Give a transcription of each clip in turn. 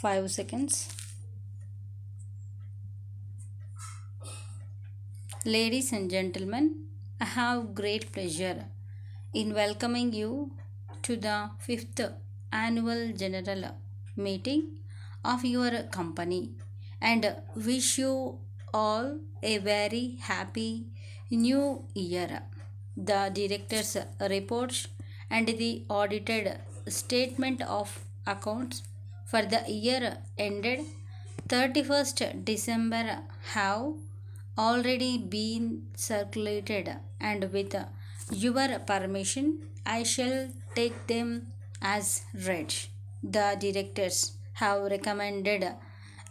5 seconds. Ladies and gentlemen, I have great pleasure in welcoming you to the 5th annual general meeting of your company and wish you all a very happy new year. The director's reports and the audited statement of accounts for the year ended 31st December have already been circulated, and with your permission I shall take them as read. The directors have recommended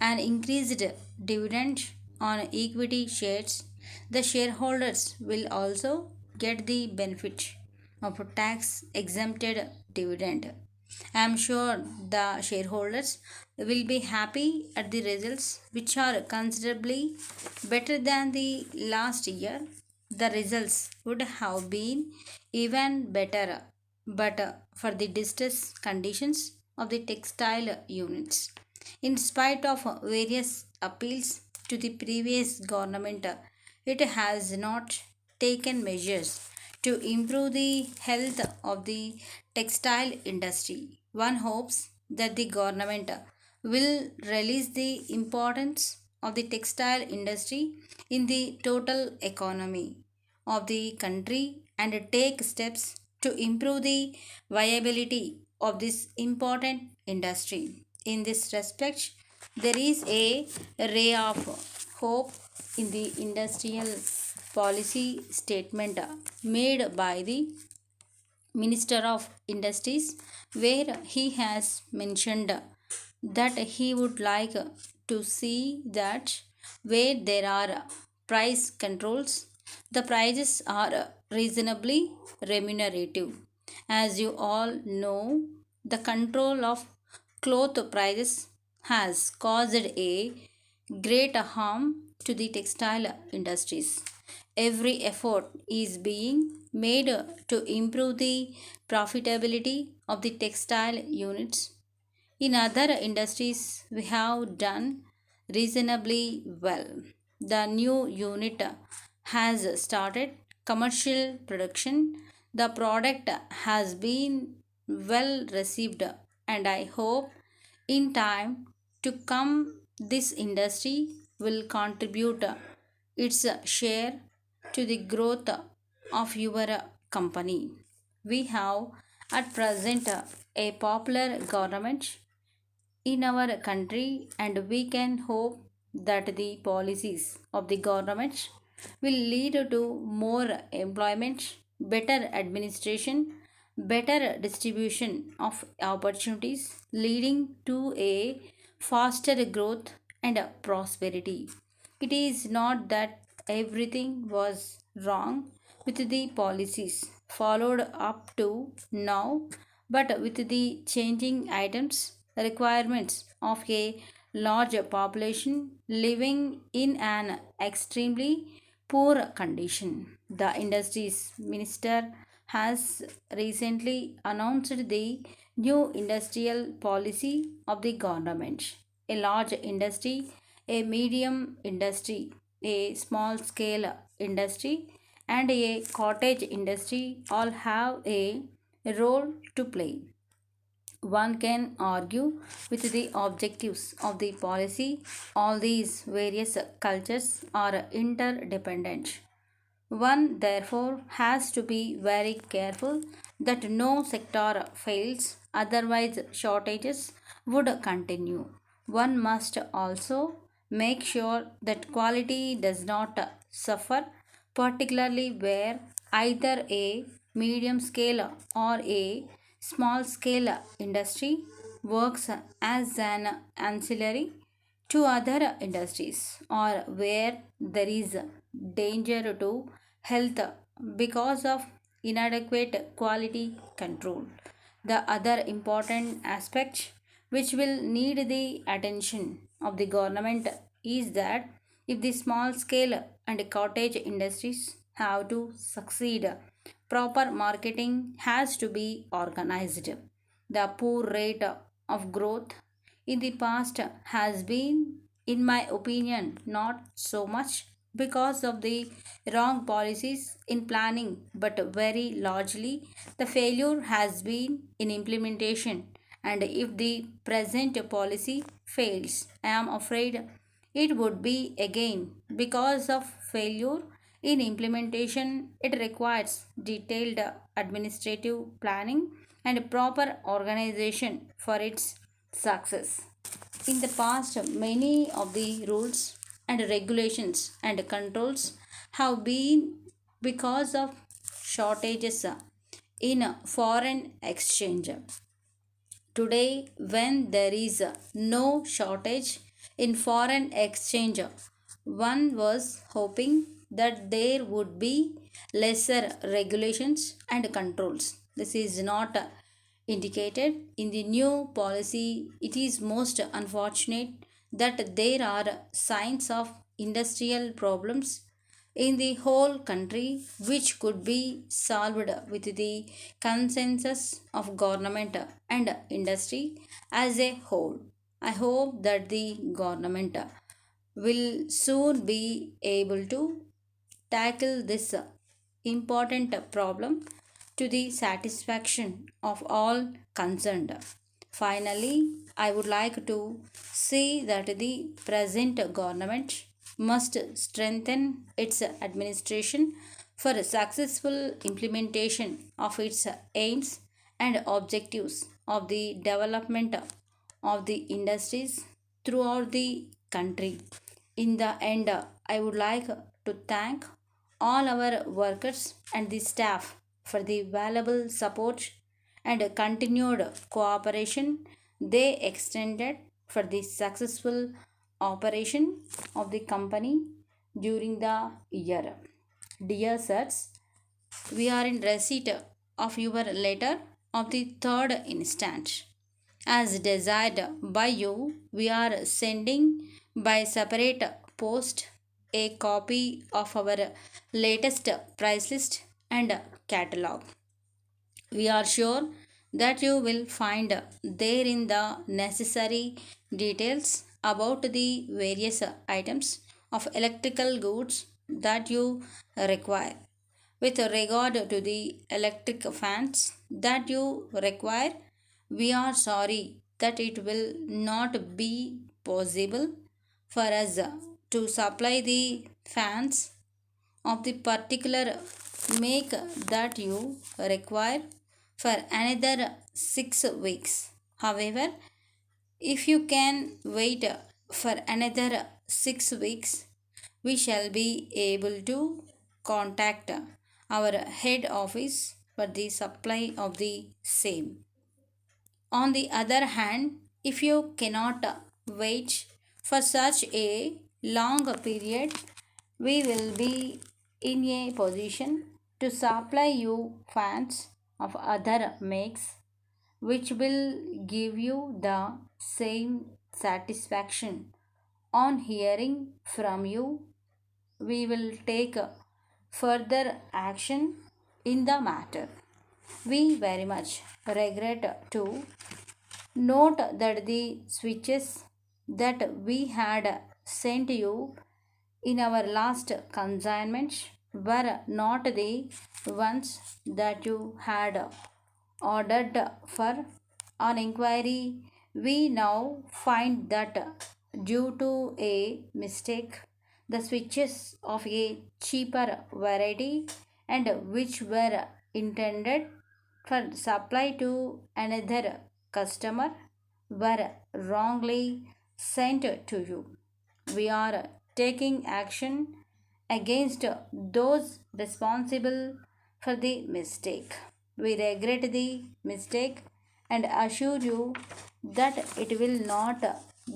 an increased dividend on equity shares. The shareholders will also get the benefit of a tax exempted dividend. I am sure the shareholders will be happy at the results, which are considerably better than the last year. The results would have been even better, but for the distress conditions of the textile units. In spite of various appeals to the previous government, it has not taken measures to improve the health of the textile industry. One hopes that the government will realize the importance of the textile industry in the total economy of the country and take steps to improve the viability of this important industry. In this respect, there is a ray of hope in the industrial policy statement made by the Minister of Industries, where he has mentioned that he would like to see that where there are price controls, the prices are reasonably remunerative. As you all know, the control of cloth prices has caused a great harm to the textile industries. Every effort is being made to improve the profitability of the textile units. In other industries, we have done reasonably well. The new unit has started commercial production. The product has been well received, and I hope in time to come this industry will contribute its share to the growth of your company. We have at present a popular government in our country, and we can hope that the policies of the government will lead to more employment, better administration, better distribution of opportunities, leading to a faster growth and prosperity. It is not that everything was wrong with the policies followed up to now, but with the changing items requirements of a large population living in an extremely poor condition. The industries minister has recently announced the new industrial policy of the government. A large industry, a medium industry, a small scale industry, and a cottage industry all have a role to play. One can argue with the objectives of the policy. All these various cultures are interdependent. One therefore has to be very careful that no sector fails, otherwise, shortages would continue. One must also make sure that quality does not suffer, particularly where either a medium scale or a small scale industry works as an ancillary to other industries, or where there is danger to health because of inadequate quality control. The other important aspect which will need the attention of the government is that if the small scale and cottage industries have to succeed, proper marketing has to be organized. The poor rate of growth in the past has been, in my opinion, not so much because of the wrong policies in planning, but very largely the failure has been in implementation. And if the present policy fails, I am afraid it would be again because of failure in implementation. It requires detailed administrative planning and proper organization for its success. In the past, many of the rules and regulations and controls have been because of shortages in foreign exchange. Today, when there is no shortage in foreign exchange, one was hoping that there would be lesser regulations and controls. This is not indicated in the new policy. It is most unfortunate that there are signs of industrial problems in the whole country which could be solved with the consensus of government and industry as a whole. I hope that the government will soon be able to tackle this important problem to the satisfaction of all concerned. Finally, I would like to say that the present government must strengthen its administration for a successful implementation of its aims and objectives of the development of the industries throughout the country. In the end, I would like to thank all our workers and the staff for the valuable support and continued cooperation they extended for the successful operation of the company during the year. Dear sirs, we are in receipt of your letter of the third instant. As desired by you, we are sending by separate post a copy of our latest price list and catalog. We are sure that you will find therein the necessary details about the various items of electrical goods that you require. With regard to the electric fans that you require, we are sorry that it will not be possible for us to supply the fans of the particular make that you require for another 6 weeks. However, if you can wait for another 6 weeks, we shall be able to contact our head office for the supply of the same. On the other hand, if you cannot wait for such a long period, we will be in a position to supply you fans of other makes which will give you the same satisfaction. On hearing from you, we will take further action in the matter. We very much regret to note that the switches that we had sent you in our last consignments were not the ones that you had ordered for. On inquiry, we now find that due to a mistake, the switches of a cheaper variety and which were intended for supply to another customer were wrongly sent to you. We are taking action against those responsible for the mistake. We regret the mistake and assure you that it will not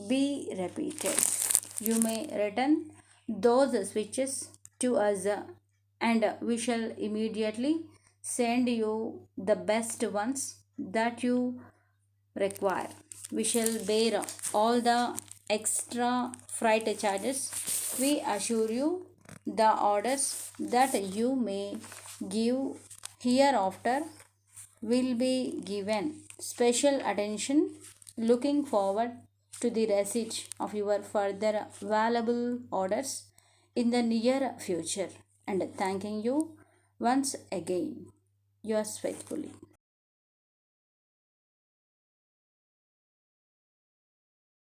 be repeated. You may return those switches to us and we shall immediately send you the best ones that you require. We shall bear all the extra freight charges. We assure you the orders that you may give hereafter will be given special attention. Looking forward to the receipt of your further valuable orders in the near future and thanking you once again. Yours faithfully.